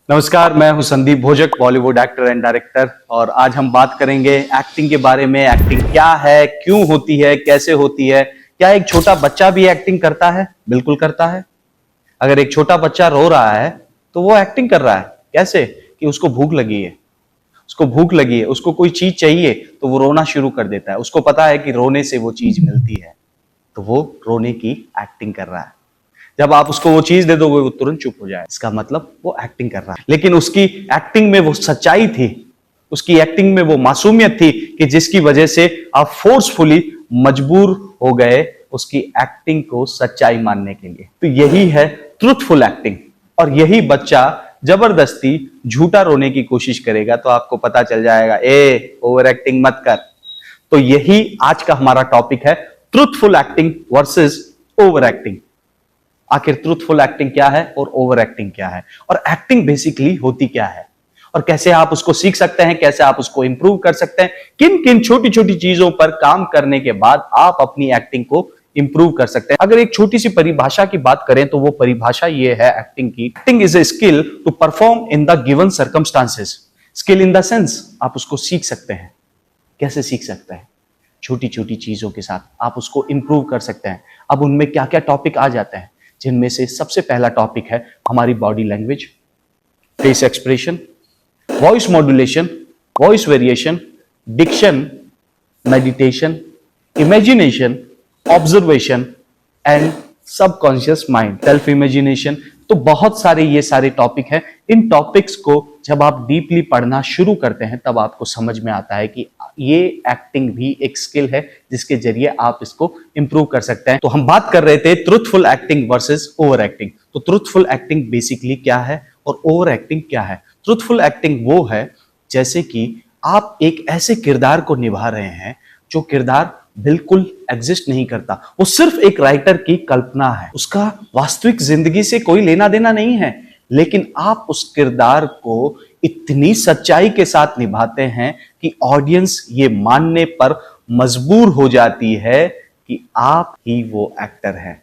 नमस्कार, मैं हूं संदीप भोजक, बॉलीवुड एक्टर एंड डायरेक्टर। और आज हम बात करेंगे एक्टिंग के बारे में। एक्टिंग क्या है, क्यों होती है, कैसे होती है। क्या एक छोटा बच्चा भी एक्टिंग करता है? बिल्कुल करता है। अगर एक छोटा बच्चा रो रहा है तो वो एक्टिंग कर रहा है। कैसे? कि उसको भूख लगी है, उसको कोई चीज चाहिए तो वो रोना शुरू कर देता है। उसको पता है कि रोने से वो चीज मिलती है, तो वो रोने की एक्टिंग कर रहा है। जब आप उसको वो चीज दे दोगे वो तुरंत चुप हो जाए, इसका मतलब वो एक्टिंग कर रहा है। लेकिन उसकी एक्टिंग में वो सच्चाई थी, उसकी एक्टिंग में वो मासूमियत थी कि जिसकी वजह से आप फोर्सफुली मजबूर हो गए उसकी एक्टिंग को सच्चाई मानने के लिए। तो यही है ट्रूथफुल एक्टिंग। और यही बच्चा जबरदस्ती झूठा रोने की कोशिश करेगा तो आपको पता चल जाएगा, ए ओवर एक्टिंग मत कर। तो यही आज का हमारा टॉपिक है, truthful acting versus over acting. आखिर ट्रूथफुल एक्टिंग क्या है और ओवर एक्टिंग क्या है, और एक्टिंग बेसिकली होती क्या है, और कैसे आप उसको सीख सकते हैं, कैसे आप उसको इंप्रूव कर सकते हैं, किन किन छोटी छोटी चीजों पर काम करने के बाद आप अपनी एक्टिंग को इंप्रूव कर सकते हैं। अगर एक छोटी सी परिभाषा की बात करें तो वो परिभाषा ये है एक्टिंग की, acting is a skill to perform in the given circumstances. Skill in the sense आप उसको सीख सकते हैं। कैसे सीख सकते हैं? छोटी छोटी चीजों के साथ आप उसको इंप्रूव कर सकते हैं। अब उनमें क्या क्या टॉपिक आ जाते हैं, जिनमें से सबसे पहला टॉपिक है हमारी body language, face expression, voice modulation, voice variation, diction, meditation, imagination, observation and subconscious mind, self imagination. तो बहुत सारे ये सारे टॉपिक हैं। इन टॉपिक्स को जब आप डीपली पढ़ना शुरू करते हैं तब आपको समझ में आता है कि ये एक्टिंग भी एक स्किल है जिसके जरिए आप इसको इंप्रूव कर सकते हैं। तो हम बात कर रहे थे truthful acting versus over acting. तो ट्रूथफुल एक्टिंग बेसिकली क्या है और ओवर एक्टिंग क्या है? ट्रूथफुल एक्टिंग वो है जैसे कि आप एक ऐसे किरदार को निभा रहे हैं जो किरदार बिल्कुल एग्जिस्ट नहीं करता, वो सिर्फ एक राइटर की कल्पना है, उसका वास्तविक जिंदगी से कोई लेना देना नहीं है, लेकिन आप उस किरदार को इतनी सच्चाई के साथ निभाते हैं कि ऑडियंस ये मानने पर मजबूर हो जाती है कि आप ही वो एक्टर हैं,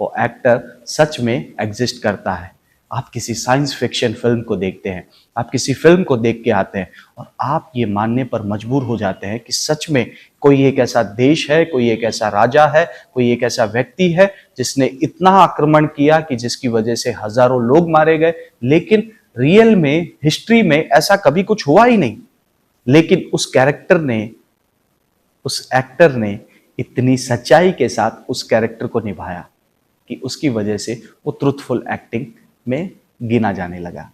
वो एक्टर सच में एग्जिस्ट करता है। आप किसी साइंस फिक्शन फिल्म को देखते हैं, आप किसी फिल्म को देख के आते हैं और आप ये मानने पर मजबूर हो जाते हैं कि सच में कोई एक ऐसा देश है, कोई एक ऐसा राजा है, कोई एक ऐसा व्यक्ति है जिसने इतना आक्रमण किया कि जिसकी वजह से हजारों लोग मारे गए। लेकिन रियल में, हिस्ट्री में ऐसा कभी कुछ हुआ ही नहीं। लेकिन उस कैरेक्टर ने, उस एक्टर ने इतनी सच्चाई के साथ उस कैरेक्टर को निभाया कि उसकी वजह से वो ट्रूथफुल एक्टिंग में गिना जाने लगा।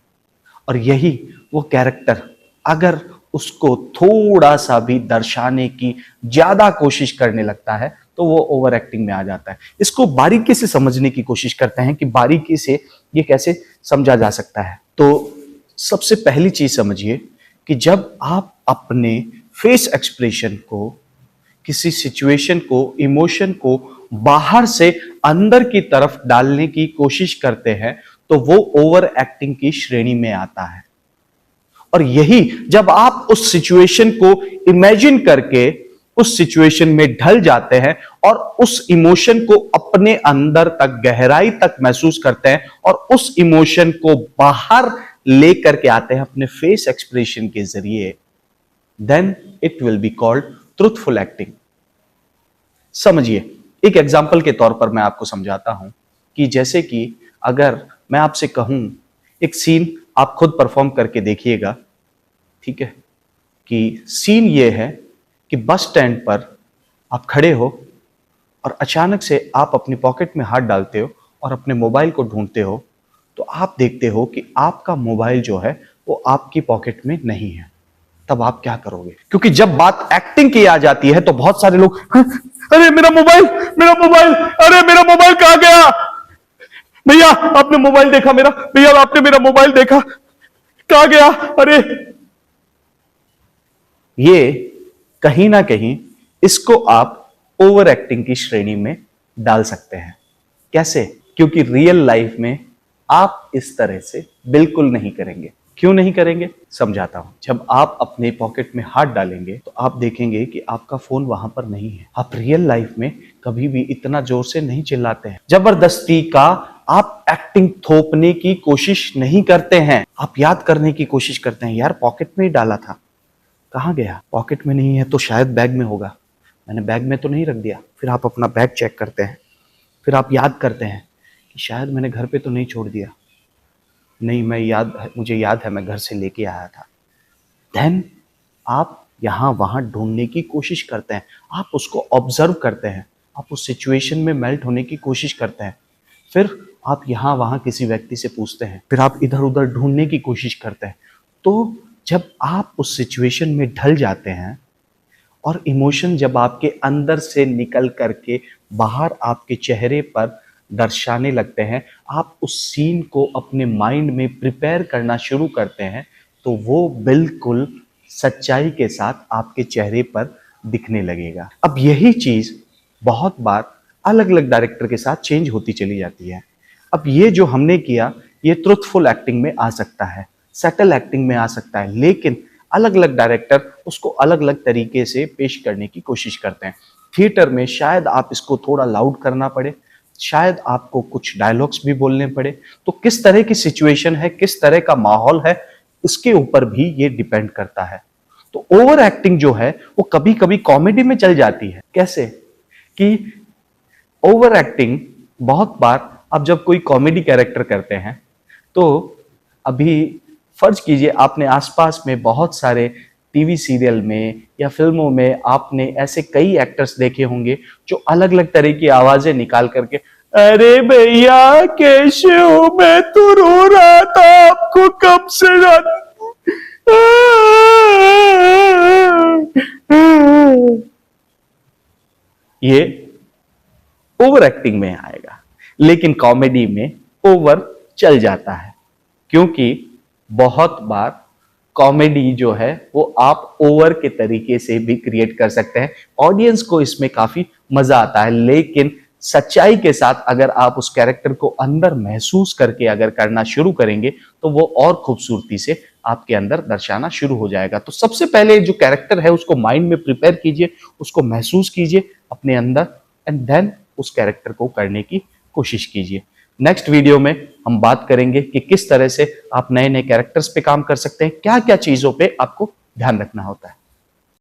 और यही वो कैरेक्टर अगर उसको थोड़ा सा भी दर्शाने की ज्यादा कोशिश करने लगता है तो वो ओवर एक्टिंग में आ जाता है। इसको बारीकी से समझने की कोशिश करते हैं कि बारीकी से ये कैसे समझा जा सकता है। तो सबसे पहली चीज समझिए कि जब आप अपने फेस एक्सप्रेशन को, किसी सिचुएशन को, इमोशन को बाहर से अंदर की तरफ डालने की कोशिश करते हैं तो वो ओवर एक्टिंग की श्रेणी में आता है। और यही जब आप उस सिचुएशन को इमेजिन करके उस सिचुएशन में ढल जाते हैं और उस इमोशन को अपने अंदर तक, गहराई तक महसूस करते हैं और उस इमोशन को बाहर लेकर के आते हैं अपने फेस एक्सप्रेशन के जरिए, then it will be called truthful acting. समझिए, एक एग्जाम्पल के तौर पर मैं आपको समझाता हूं कि जैसे कि अगर मैं आपसे कहूं एक सीन आप खुद परफॉर्म करके देखिएगा, ठीक है? कि सीन ये है कि बस स्टैंड पर आप खड़े हो और अचानक से आप अपनी पॉकेट में हाथ डालते हो और अपने मोबाइल को ढूंढते हो, तो आप देखते हो कि आपका मोबाइल जो है वो आपकी पॉकेट में नहीं है। तब आप क्या करोगे? क्योंकि जब बात एक्टिंग की आ जाती है तो बहुत सारे लोग, अरे मेरा मोबाइल, अरे मेरा मोबाइल कहां गया? भैया आपने मोबाइल देखा मेरा? भैया आपने मेरा मोबाइल देखा? कहां गया? अरे ये कहीं ना कहीं इसको आप ओवर एक्टिंग की श्रेणी में डाल सकते हैं। कैसे? क्योंकि रियल लाइफ में आप इस तरह से बिल्कुल नहीं करेंगे। क्यों नहीं करेंगे? समझाता हूं। जब आप अपने पॉकेट में हाथ डालेंगे तो आप देखेंगे कि आपका फोन वहां पर नहीं है। आप रियल लाइफ में कभी भी इतना जोर से नहीं चिल्लाते हैं। जबरदस्ती का आप एक्टिंग थोपने की कोशिश नहीं करते हैं, आप याद करने की कोशिश करते हैं। यार पॉकेट में ही डाला था, कहाँ गया? पॉकेट में नहीं है तो शायद बैग में होगा, मैंने बैग में तो नहीं रख दिया। फिर आप अपना बैग चेक करते हैं, फिर आप याद करते हैं कि शायद मैंने घर पे तो नहीं छोड़ दिया, नहीं मुझे याद है मैं घर से लेके आया था। देन आप यहाँ वहाँ ढूंढने की कोशिश करते हैं, आप उसको ऑब्जर्व करते हैं, आप उस सिचुएशन में मेल्ट होने की कोशिश करते हैं। फिर आप यहाँ वहाँ किसी व्यक्ति से पूछते हैं, फिर आप इधर उधर ढूंढने की कोशिश करते हैं। तो जब आप उस सिचुएशन में ढल जाते हैं और इमोशन जब आपके अंदर से निकल करके बाहर आपके चेहरे पर दर्शाने लगते हैं, आप उस सीन को अपने माइंड में प्रिपेयर करना शुरू करते हैं, तो वो बिल्कुल सच्चाई के साथ आपके चेहरे पर दिखने लगेगा। अब यही चीज बहुत बार अलग अलग डायरेक्टर के साथ चेंज होती चली जाती है। अब ये जो हमने किया ये ट्रुथफुल एक्टिंग में आ सकता है, सटल एक्टिंग में आ सकता है, लेकिन अलग अलग डायरेक्टर उसको अलग अलग तरीके से पेश करने की कोशिश करते हैं। थिएटर में शायद आप इसको थोड़ा लाउड करना पड़े, शायद आपको कुछ डायलॉग्स भी बोलने पड़े। तो किस तरह की सिचुएशन है, किस तरह का माहौल है, इसके ऊपर भी ये डिपेंड करता है। तो ओवर एक्टिंग जो है वो कभी कभी कॉमेडी में चल जाती है। कैसे कि ओवर एक्टिंग बहुत बार आप जब कोई कॉमेडी कैरेक्टर करते हैं तो अभी फर्ज कीजिए आपने आसपास में बहुत सारे टीवी सीरियल में या फिल्मों में आपने ऐसे कई एक्टर्स देखे होंगे जो अलग अलग तरह की आवाजें निकाल करके, अरे भैया कैसे हो, मैं तो रो रहा था आपको कब से ये ओवर एक्टिंग में आएगा, लेकिन कॉमेडी में ओवर चल जाता है। क्योंकि बहुत बार कॉमेडी जो है वो आप ओवर के तरीके से भी क्रिएट कर सकते हैं, ऑडियंस को इसमें काफी मजा आता है। लेकिन सच्चाई के साथ अगर आप उस कैरेक्टर को अंदर महसूस करके अगर करना शुरू करेंगे तो वो और खूबसूरती से आपके अंदर दर्शाना शुरू हो जाएगा। तो सबसे पहले जो कैरेक्टर है उसको माइंड में प्रिपेयर कीजिए, उसको महसूस कीजिए अपने अंदर, एंड देन उस कैरेक्टर को करने की कोशिश कीजिए। नेक्स्ट वीडियो में हम बात करेंगे कि किस तरह से आप नए नए कैरेक्टर्स पे काम कर सकते हैं, क्या क्या चीजों पे आपको ध्यान रखना होता है।